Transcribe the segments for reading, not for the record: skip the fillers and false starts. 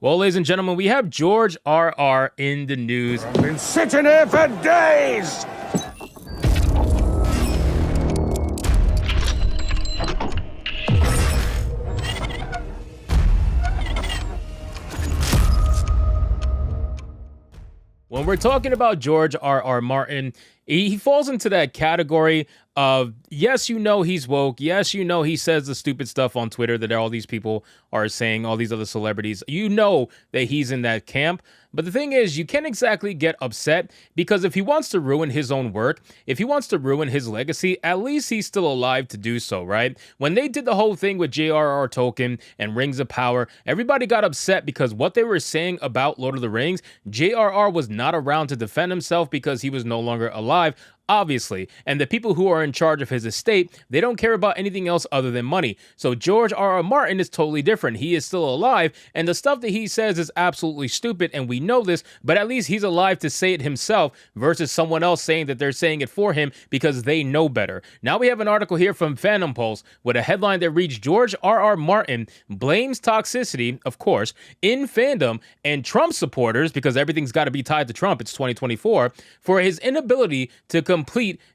Well, ladies and gentlemen, we have George R.R. in the news. I've been sitting here for days! When we're talking about George R.R. Martin, he falls into that category of, yes, you know he's woke. Yes, you know he says the stupid stuff on Twitter that all these people are saying, all these other celebrities. You know that he's in that camp. But the thing is, you can't exactly get upset because if he wants to ruin his own work, if he wants to ruin his legacy, at least he's still alive to do so, right? When they did the whole thing with J.R.R. Tolkien and Rings of Power, everybody got upset because what they were saying about Lord of the Rings, J.R.R. was not around to defend himself because he was no longer alive. Obviously, and the people who are in charge of his estate, they don't care about anything else other than money. So George R.R. Martin is totally different. He is still alive, and the stuff that he says is absolutely stupid, and we know this, but at least he's alive to say it himself versus someone else saying that they're saying it for him because they know better. Now we have an article here from Fandom with a headline that reads, George R.R. Martin blames toxicity, of course, in fandom and Trump supporters, because everything's got to be tied to Trump, it's 2024, for his inability to complete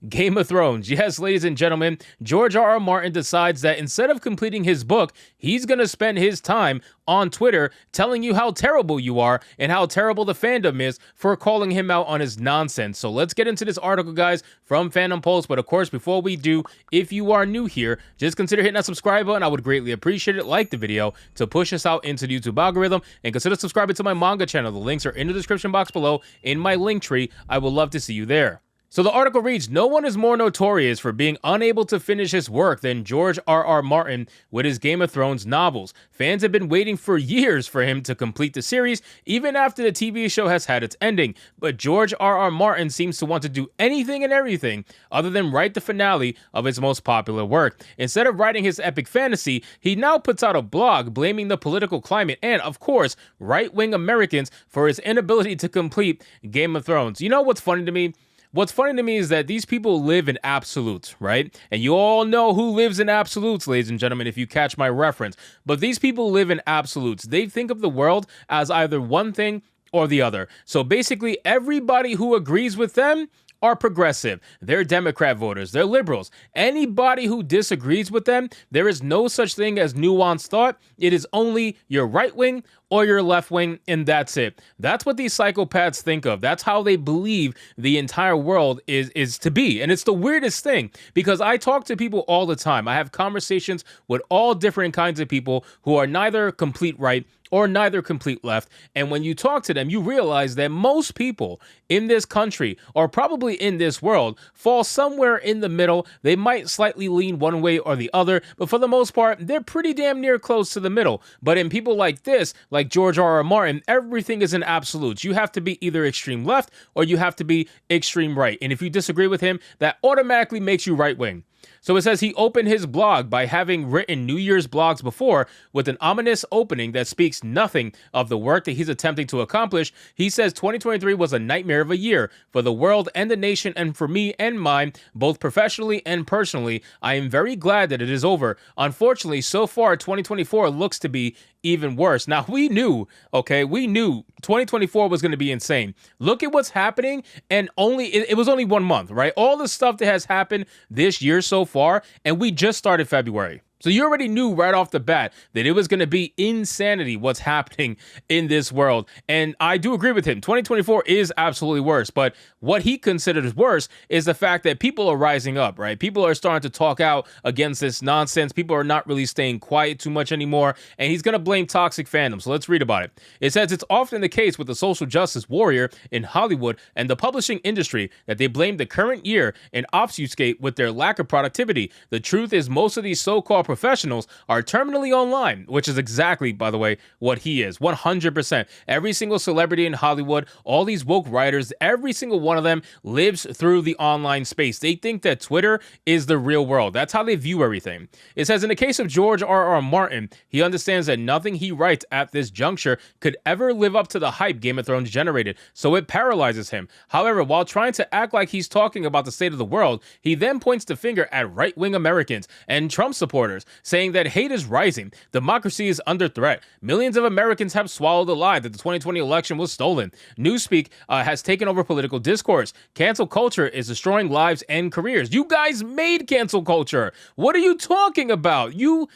Game of Thrones. Yes, ladies and gentlemen, George R.R. Martin decides that instead of completing his book, he's going to spend his time on Twitter telling you how terrible you are and how terrible the fandom is for calling him out on his nonsense. So let's get into this article, guys, from Fandom Pulse. But of course, before we do, if you are new here, just consider hitting that subscribe button. I would greatly appreciate it. Like the video to push us out into the YouTube algorithm, and consider subscribing to my manga channel. The links are in the description box below in my link tree. I would love to see you there. So the article reads, no one is more notorious for being unable to finish his work than George R.R. Martin with his Game of Thrones novels. Fans have been waiting for years for him to complete the series, even after the TV show has had its ending. But George R.R. Martin seems to want to do anything and everything other than write the finale of his most popular work. Instead of writing his epic fantasy, he now puts out a blog blaming the political climate and, of course, right-wing Americans for his inability to complete Game of Thrones. You know what's funny to me? What's funny to me is that these people live in absolutes, right? And you all know who lives in absolutes, ladies and gentlemen, if you catch my reference. But these people live in absolutes. They think of the world as either one thing or the other. So basically, everybody who agrees with them are progressive. They're Democrat voters. They're liberals. Anybody who disagrees with them, there is no such thing as nuanced thought. It is only your right wing or your left wing, and that's it. That's what these psychopaths think of. That's how they believe the entire world is to be. And it's the weirdest thing because I talk to people all the time. I have conversations with all different kinds of people who are neither complete right or neither complete left. And when you talk to them, you realize that most people in this country, or probably in this world, fall somewhere in the middle. They might slightly lean one way or the other, but for the most part, they're pretty damn near close to the middle. But in people like this, like George R.R. Martin, everything is in absolutes. You have to be either extreme left or you have to be extreme right. And if you disagree with him, that automatically makes you right wing. So it says he opened his blog by having written New Year's blogs before with an ominous opening that speaks nothing of the work that he's attempting to accomplish. He says 2023 was a nightmare of a year for the world and the nation, and for me and mine, both professionally and personally. I am very glad that it is over. Unfortunately, so far, 2024 looks to be even worse. Now, we knew 2024 was going to be insane. Look at what's happening, and it was only 1 month, right? All the stuff that has happened this year so far, and we just started February. So you already knew right off the bat that it was going to be insanity what's happening in this world. And I do agree with him. 2024 is absolutely worse. But what he considers worse is the fact that people are rising up, right? People are starting to talk out against this nonsense. People are not really staying quiet too much anymore. And he's going to blame toxic fandom. So let's read about it. It says it's often the case with the social justice warrior in Hollywood and the publishing industry that they blame the current year and obfuscate with their lack of productivity. The truth is most of these so-called professionals are terminally online, which is exactly, by the way, what he is. 100%. Every single celebrity in Hollywood, all these woke writers, every single one of them lives through the online space. They think that Twitter is the real world. That's how they view everything. It says in the case of George R.R. Martin, he understands that nothing he writes at this juncture could ever live up to the hype Game of Thrones generated, so it paralyzes him. However, while trying to act like he's talking about the state of the world, he then points the finger at right-wing Americans and Trump supporters. Twitters, saying that hate is rising, democracy is under threat, millions of Americans have swallowed the lie that the 2020 election was stolen, Newspeak has taken over political discourse, cancel culture is destroying lives and careers. You guys made cancel culture. What are you talking about? You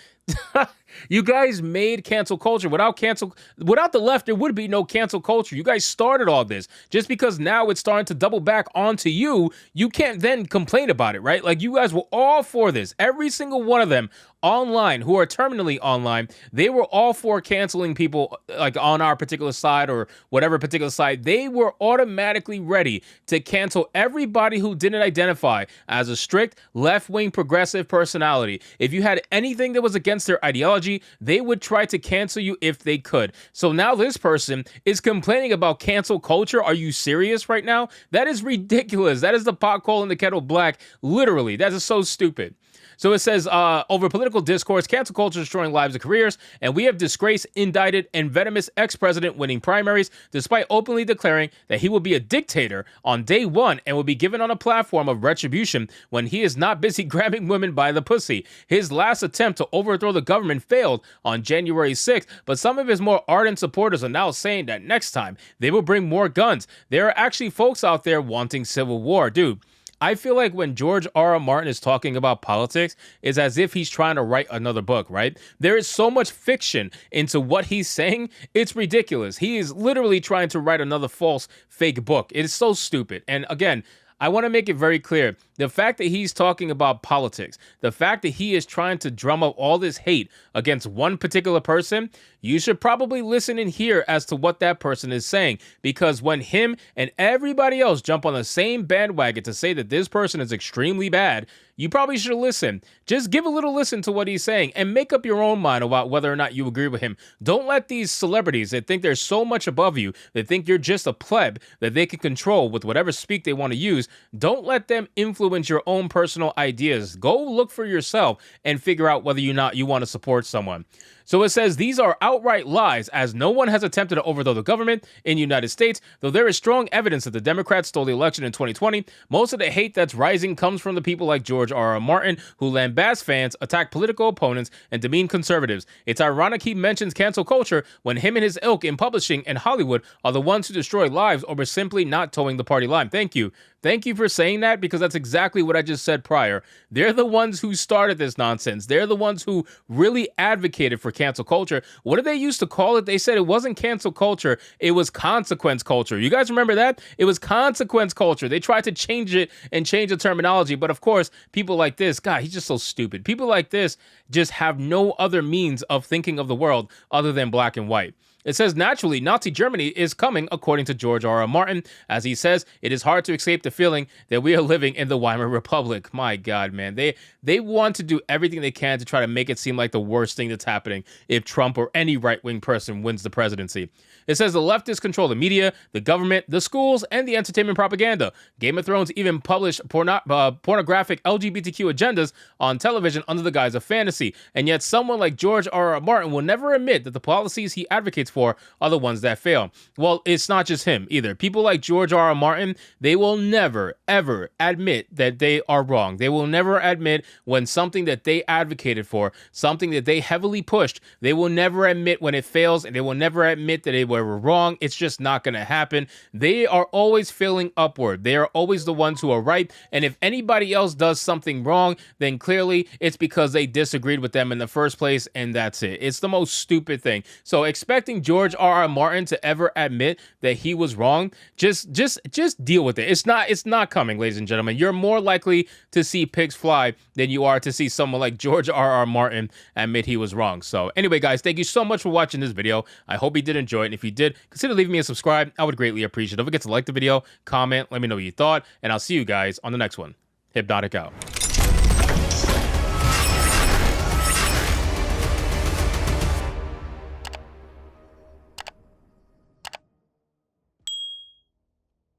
guys made cancel culture. Without the left, there would be no cancel culture. You guys started all this. Just because now it's starting to double back onto you, you can't then complain about it, right? Like, you guys were all for this. Every single one of them online, who are terminally online, they were all for canceling people, like on our particular side or whatever particular side. They were automatically ready to cancel everybody who didn't identify as a strict left-wing progressive personality. If you had anything that was against their ideology, they would try to cancel you if they could. So now this person is complaining about cancel culture. Are you serious right now? That is ridiculous. That is the pot calling the kettle black. Literally, that is so stupid. So it says, over political discourse, cancel culture destroying lives and careers, and we have disgraced, indicted, and venomous ex-president winning primaries, despite openly declaring that he will be a dictator on day one and will be given on a platform of retribution when he is not busy grabbing women by the pussy. His last attempt to overthrow the government failed on January 6th, but some of his more ardent supporters are now saying that next time they will bring more guns. There are actually folks out there wanting civil war. Dude, I feel like when George R.R. Martin is talking about politics, it's as if he's trying to write another book, right? There is so much fiction into what he's saying, it's ridiculous. He is literally trying to write another false, fake book. It is so stupid. And again, I want to make it very clear. The fact that he's talking about politics, the fact that he is trying to drum up all this hate against one particular person, you should probably listen and hear as to what that person is saying. Because when him and everybody else jump on the same bandwagon to say that this person is extremely bad, you probably should listen. Just give a little listen to what he's saying and make up your own mind about whether or not you agree with him. Don't let these celebrities that think they're so much above you, that think you're just a pleb, that they can control with whatever speak they want to use, don't let them influence your own personal ideas. Go look for yourself and figure out whether or not you want to support someone. So it says, these are outright lies, as no one has attempted to overthrow the government in the United States, though there is strong evidence that the Democrats stole the election in 2020. Most of the hate that's rising comes from the people like George R.R. Martin, who lambast fans, attack political opponents, and demean conservatives. It's ironic he mentions cancel culture when him and his ilk in publishing and Hollywood are the ones who destroy lives over simply not towing the party line. Thank you. Thank you for saying that, because that's exactly what I just said prior. They're the ones who started this nonsense. They're the ones who really advocated for cancel culture. What did they used to call it? They said it wasn't cancel culture. It was consequence culture. You guys remember that? It was consequence culture. They tried to change it and change the terminology. But of course, people like this, God, he's just so stupid. People like this just have no other means of thinking of the world other than black and white. It says, naturally, Nazi Germany is coming, according to George R.R. Martin. As he says, it is hard to escape the feeling that we are living in the Weimar Republic. My God, man. They want to do everything they can to try to make it seem like the worst thing that's happening if Trump or any right-wing person wins the presidency. It says the leftists control the media, the government, the schools, and the entertainment propaganda. Game of Thrones even published pornographic LGBTQ agendas on television under the guise of fantasy. And yet someone like George R.R. Martin will never admit that the policies he advocates for are the ones that fail. Well, it's not just him either. People like George R.R. Martin, they will never, ever admit that they are wrong. They will never admit when something that they advocated for, something that they heavily pushed, they will never admit when it fails, and they will never admit that they were wrong. It's just not going to happen. They are always failing upward. They are always the ones who are right. And if anybody else does something wrong, then clearly it's because they disagreed with them in the first place, and that's it. It's the most stupid thing. So expecting George R.R. Martin to ever admit that he was wrong, just deal with it. It's not coming, ladies and gentlemen. You're more likely to see pigs fly than you are to see someone like George R.R. Martin admit he was wrong. So anyway, guys, thank you so much for watching this video. I hope you did enjoy it. And if you did, consider leaving me a subscribe. I would greatly appreciate it. Don't forget to like the video, comment, let me know what you thought, and I'll see you guys on the next one. Hypnotic out.